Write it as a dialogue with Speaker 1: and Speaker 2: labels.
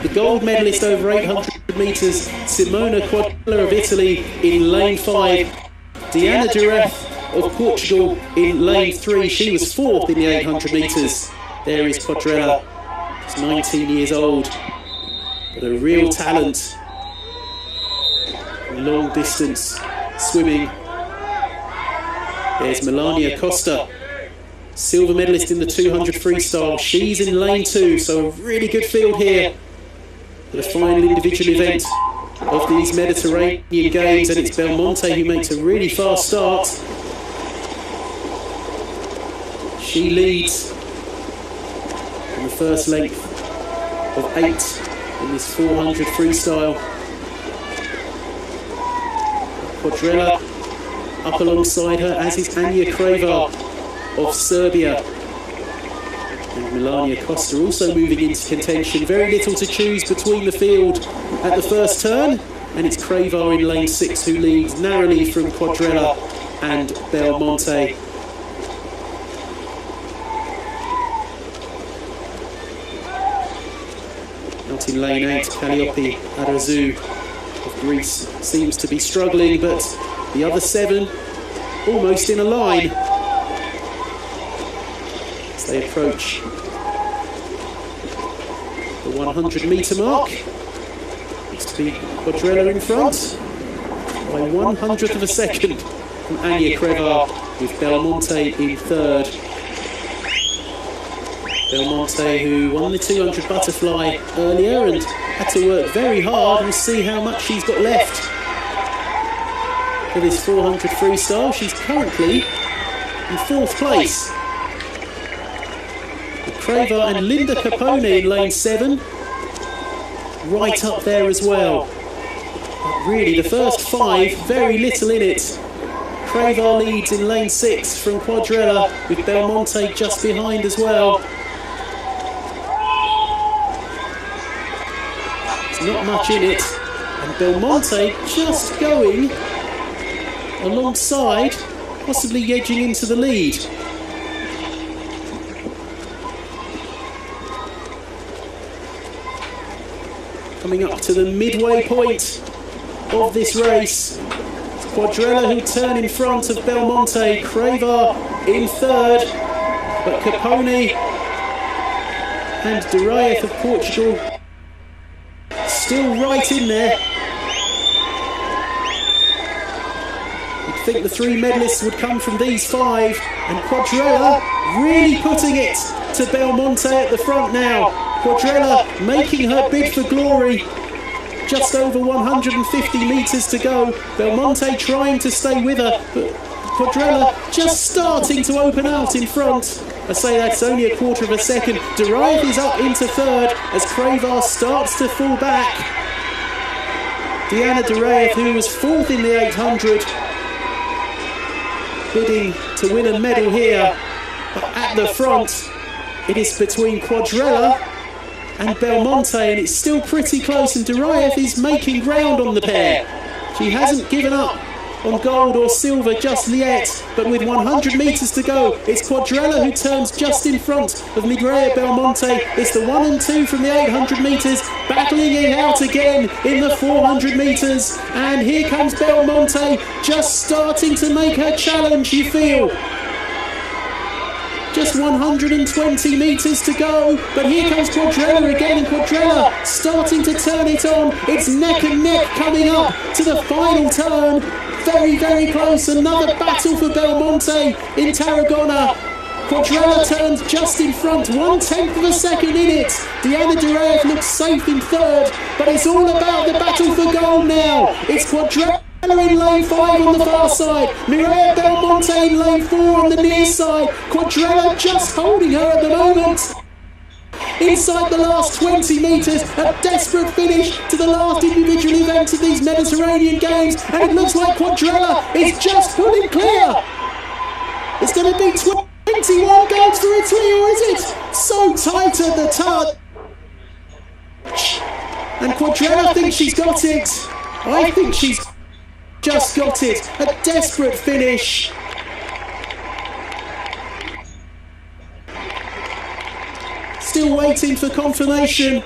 Speaker 1: the gold medalist over 800 metres, Simona Quadrella of Italy in lane 5. Diana Dureth of Portugal in lane 3. She was 4th in the 800 metres. There is Quadrella. She's 19 years old, but a real talent. Long distance swimming. There's Melania Costa, silver medalist in the 200 freestyle. She's in lane 2, so a really good field here for the final individual event of these Mediterranean Games, and it's Belmonte who makes a really fast start. She leads in the first length of 8 in this 400 freestyle. Quadrella up alongside her, as is Anja Kreva of Serbia. And Melania Costa also moving into contention. Very little to choose between the field at the first turn, and it's Kreva in lane 6 who leads narrowly from Quadrella and Belmonte. Out in lane 8, Kalliopi Arazu of Greece seems to be struggling, but the other 7 almost in a line as they approach the 100-metre mark. Looks to be Quadrella in front by 100th of a second from Anja Kreva, with Belmonte in 3rd. Belmonte, who won the 200 butterfly earlier and had to work very hard. We'll see how much she's got left for this 400 freestyle. She's currently in 4th place. Kreva and Linda Capone in lane 7, right up there as well. But really, the first 5, very little in it. Kreva leads in lane 6 from Quadrella, with Belmonte just behind as well. Not much in it, and Belmonte just going alongside, possibly edging into the lead. Coming up to the midway point of this race, it's Quadrella who turn in front of Belmonte. Kreva in 3rd, but Capone and Duraeff of Portugal still right in there. You'd think the 3 medalists would come from these 5, and Quadrella really putting it to Belmonte at the front now. Quadrella making her bid for glory. Just over 150 metres to go. Belmonte trying to stay with her, but Quadrella just starting to open out in front. I say that's only a 1/4 of a second. Duraeff is up into 3rd as Kreva starts to fall back. Diana Duraeff, who was 4th in the 800, bidding to win a medal here. But at the front, it is between Quadrella and Belmonte, and it's still pretty close, and Duraeff is making ground on the pair. She hasn't given up on gold or silver just yet, but with 100 metres to go, it's Quadrella who turns just in front of Mireia Belmonte. It's the 1 and 2 from the 800 metres, battling it out again in the 400 metres, and here comes Belmonte, just starting to make her challenge, you feel. Just 120 metres to go, but here comes Quadrella again, and Quadrella starting to turn it on. It's neck and neck coming up to the final turn. Very, very close. Another battle for Belmonte in Tarragona. Quadrella turns just in front, 1/10 of a second in it. Diana Duraeff looks safe in 3rd, but it's all about the battle for gold now. It's Quadrella in lane 5 on the far side, Mireia Belmonte in lane 4 on the near side. Quadrella just holding her at the moment. Inside the last 20 metres, a desperate finish to the last individual event of these Mediterranean Games, and it looks like Quadrella is just pulling clear. It's going to be 21 golds for Italy, or is it? So tight at the touch. And Quadrella thinks she's got it. I think she's just got it. A desperate finish. Still waiting for confirmation.